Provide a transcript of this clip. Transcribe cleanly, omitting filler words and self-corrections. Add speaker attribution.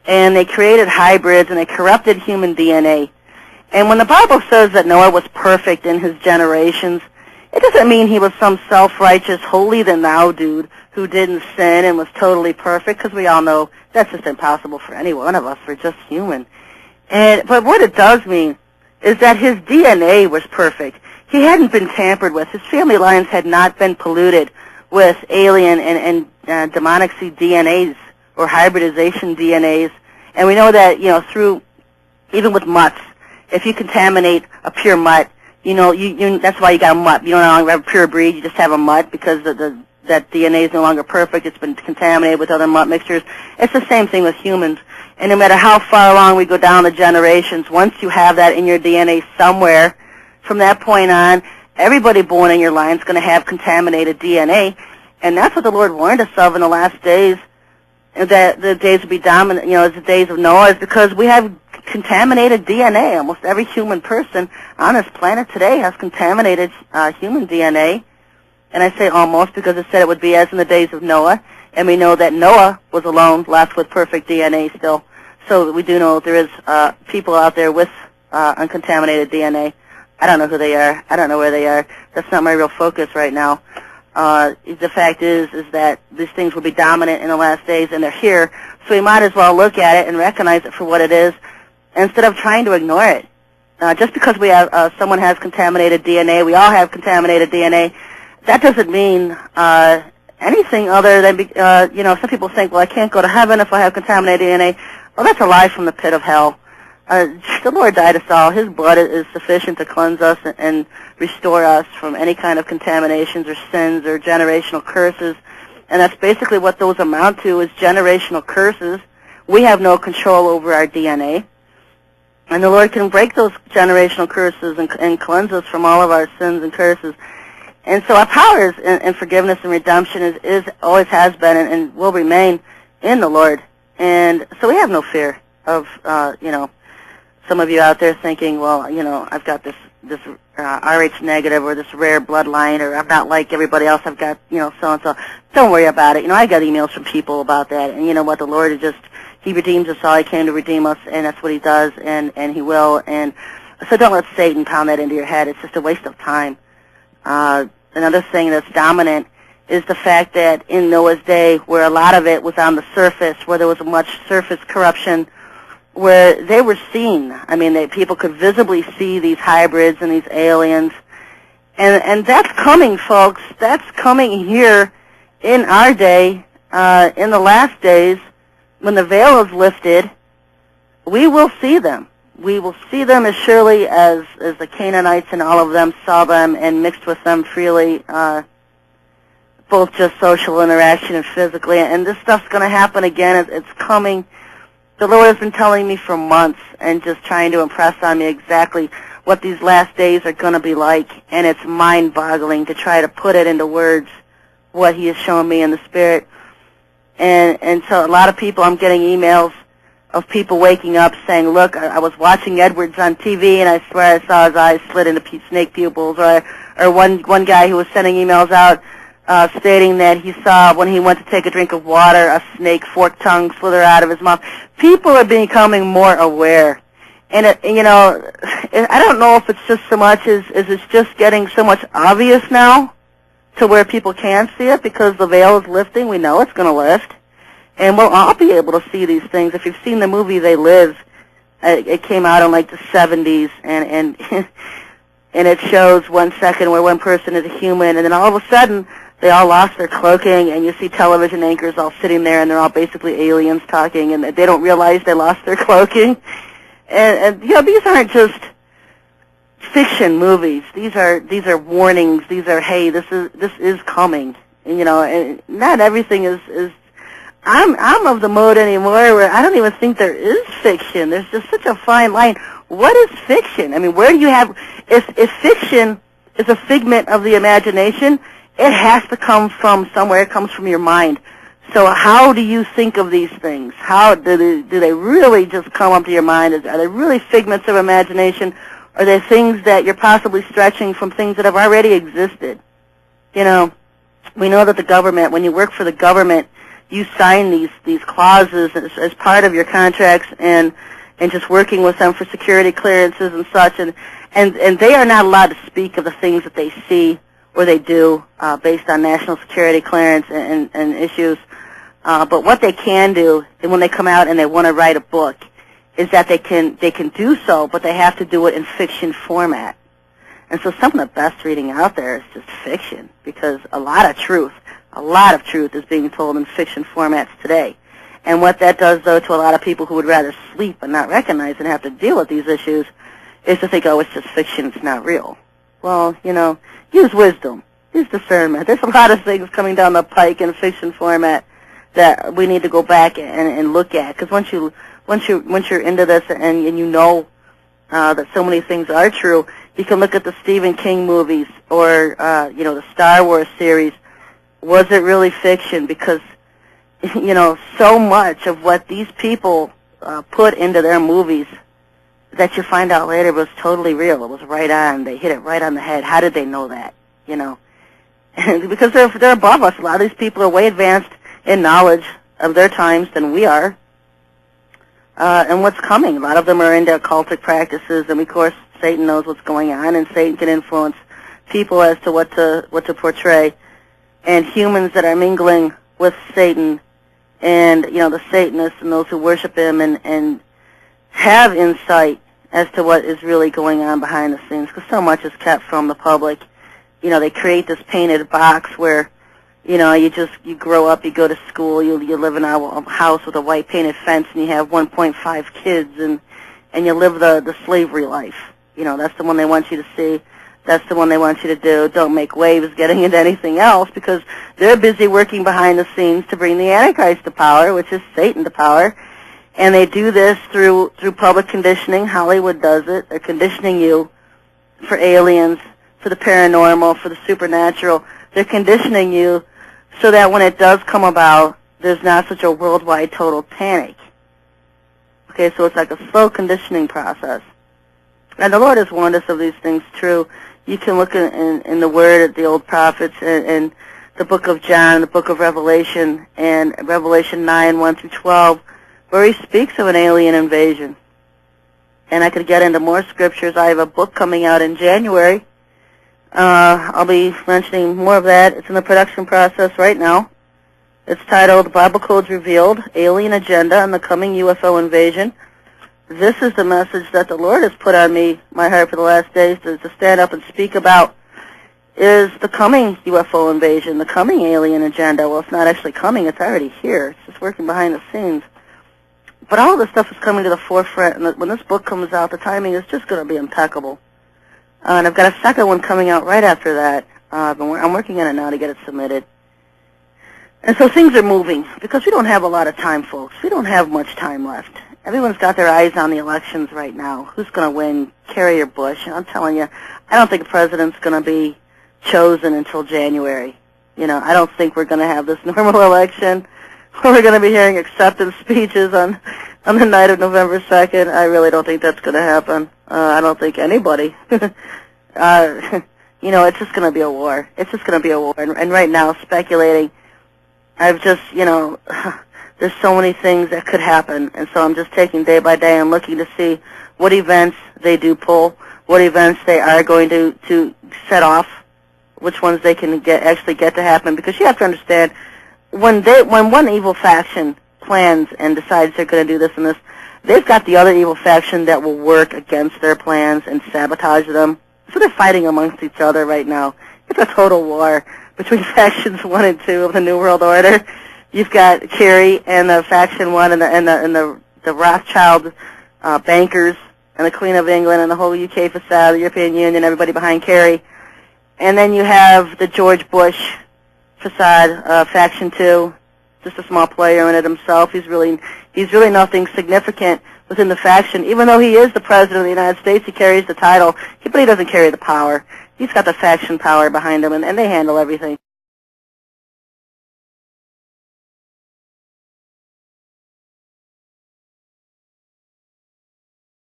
Speaker 1: and they created hybrids, and they corrupted human DNA. And when the Bible says that Noah was perfect in his generations, it doesn't mean he was some self-righteous, holier-than-thou dude who didn't sin and was totally perfect, because we all know that's just impossible for any one of us. We're just human. But what it does mean is that his DNA was perfect. He hadn't been tampered with. His family lines had not been polluted with alien and demonic seed DNAs or hybridization DNAs. And we know that, through, even with mutts, if you contaminate a pure mutt, that's why you got a mutt. You don't no longer have a pure breed, you just have a mutt because that DNA is no longer perfect. It's been contaminated with other mutt mixtures. It's the same thing with humans. And no matter how far along we go down the generations, once you have that in your DNA somewhere, from that point on, everybody born in your line is going to have contaminated DNA. And that's what the Lord warned us of in the last days, that the days would be dominant, as the days of Noah, is because we have contaminated DNA. Almost every human person on this planet today has contaminated human DNA. And I say almost because it said it would be as in the days of Noah. And we know that Noah was alone, left with perfect DNA still. So we do know there is people out there with uncontaminated DNA. I don't know who they are. I don't know where they are. That's not my real focus right now. The fact is that these things will be dominant in the last days, and they're here. So we might as well look at it and recognize it for what it is, instead of trying to ignore it. Just because we have someone has contaminated DNA, we all have contaminated DNA. That doesn't mean anything other than some people think, well, I can't go to heaven if I have contaminated DNA. Well, that's a lie from the pit of hell. The Lord died us all. His blood is sufficient to cleanse us and restore us from any kind of contaminations or sins or generational curses. And that's basically what those amount to, is generational curses. We have no control over our DNA. And the Lord can break those generational curses and cleanse us from all of our sins and curses. And so our power in forgiveness and redemption is always has been and will remain in the Lord. And so we have no fear of, some of you out there thinking, well, I've got this RH negative or this rare bloodline, or I'm not like everybody else. I've got, so-and-so. Don't worry about it. I got emails from people about that. And you know what? The Lord is just, He redeems us all. He came to redeem us, and that's what He does, and He will. And so don't let Satan pound that into your head. It's just a waste of time. Another thing that's dominant is the fact that in Noah's day, where a lot of it was on the surface, where there was much surface corruption, where they were seen. I mean, people could visibly see these hybrids and these aliens. And that's coming, folks. That's coming here in our day, in the last days, when the veil is lifted. We will see them. We will see them as surely as the Canaanites and all of them saw them and mixed with them freely, both just social interaction and physically. And this stuff's going to happen again. It's coming. The Lord has been telling me for months and just trying to impress on me exactly what these last days are going to be like, and it's mind-boggling to try to put it into words, what He has shown me in the Spirit. And so a lot of people, I'm getting emails of people waking up saying, look, I was watching Edwards on TV, and I swear I saw his eyes slit into snake pupils, or one guy who was sending emails out stating that he saw, when he went to take a drink of water, a snake forked tongue slither out of his mouth. People are becoming more aware. And, I don't know if it's just so much as it's just getting so much obvious now to where people can see it because the veil is lifting. We know it's going to lift. And we'll all be able to see these things. If you've seen the movie They Live, it came out in like the 70s, and and it shows 1 second where one person is a human, and then all of a sudden they all lost their cloaking, and you see television anchors all sitting there, and they're all basically aliens talking, and they don't realize they lost their cloaking. And these aren't just fiction movies. These are warnings. These are, hey, this is coming. And not everything is. I'm of the mode anymore where I don't even think there is fiction. There's just such a fine line. What is fiction? I mean, where do you have, if fiction is a figment of the imagination, it has to come from somewhere. It comes from your mind. So how do you think of these things? How do they really just come up to your mind? Are they really figments of imagination? Are they things that you're possibly stretching from things that have already existed? We know that the government, when you work for the government, you sign these clauses as part of your contracts and just working with them for security clearances and such, and they are not allowed to speak of the things that they see or they do based on national security clearance and issues. But what they can do, and when they come out and they want to write a book, is that they can do so, but they have to do it in fiction format. And so some of the best reading out there is just fiction, because a lot of truth is being told in fiction formats today. And what that does, though, to a lot of people who would rather sleep and not recognize and have to deal with these issues, is to think, oh, it's just fiction, it's not real. Well, use wisdom, use discernment. There's a lot of things coming down the pike in fiction format that we need to go back and look at, because once you're into this and you know that so many things are true, you can look at the Stephen King movies or the Star Wars series. Was it really fiction? Because so much of what these people put into their movies that you find out later was totally real. It was right on. They hit it right on the head. How did they know that? And because they're above us. A lot of these people are way advanced in knowledge of their times than we are. And what's coming. A lot of them are into occultic practices, and of course Satan knows what's going on, and Satan can influence people as to what to portray. And humans that are mingling with Satan, and the Satanists and those who worship him, and have insight as to what is really going on behind the scenes, because so much is kept from the public. They create this painted box where you grow up, you go to school, you live in a house with a white painted fence, and you have 1.5 kids, and you live the slavery life. That's the one they want you to see. That's the one they want you to do. Don't make waves getting into anything else, because they're busy working behind the scenes to bring the Antichrist to power, which is Satan to power. And they do this through public conditioning. Hollywood does it. They're conditioning you for aliens, for the paranormal, for the supernatural. They're conditioning you so that when it does come about, there's not such a worldwide total panic. Okay, so it's like a slow conditioning process. And the Lord has warned us of these things true. You can look in the Word at the old prophets and the book of John, the book of Revelation, and Revelation 9, 1 through 12, where he speaks of an alien invasion. And I could get into more scriptures. I have a book coming out in January. I'll be mentioning more of that. It's in the production process right now. It's titled Bible Codes Revealed, Alien Agenda and the Coming UFO Invasion. This is the message that the Lord has put on my heart for the last days to stand up and speak about, is the coming UFO invasion, the coming alien agenda. Well, it's not actually coming. It's already here. It's just working behind the scenes. But all of this stuff is coming to the forefront, and when this book comes out, the timing is just going to be impeccable. And I've got a second one coming out right after that. I'm working on it now to get it submitted. And so things are moving, because we don't have a lot of time, folks. We don't have much time left. Everyone's got their eyes on the elections right now. Who's going to win, Kerry or Bush? And I'm telling you, I don't think a president's going to be chosen until January. I don't think we're going to have this normal election where we're going to be hearing acceptance speeches on the night of November 2nd. I really don't think that's going to happen. I don't think anybody. It's just going to be a war. It's just going to be a war. And right now, speculating, I've just, there's so many things that could happen, and so I'm just taking day by day and looking to see what events they do pull, what events they are going to set off, which ones they can actually get to happen. Because you have to understand, when one evil faction plans and decides they're going to do this and this, they've got the other evil faction that will work against their plans and sabotage them. So they're fighting amongst each other right now. It's a total war between factions 1 and 2 of the New World Order. You've got Kerry and the faction 1 and the Rothschild bankers and the Queen of England and the whole UK facade, the European Union, everybody behind Kerry. And then you have the George Bush facade, faction 2, just a small player in it himself. He's really nothing significant within the faction. Even though he is the president of the United States, he carries the title, but he doesn't carry the power. He's got the faction power behind him, and they handle everything.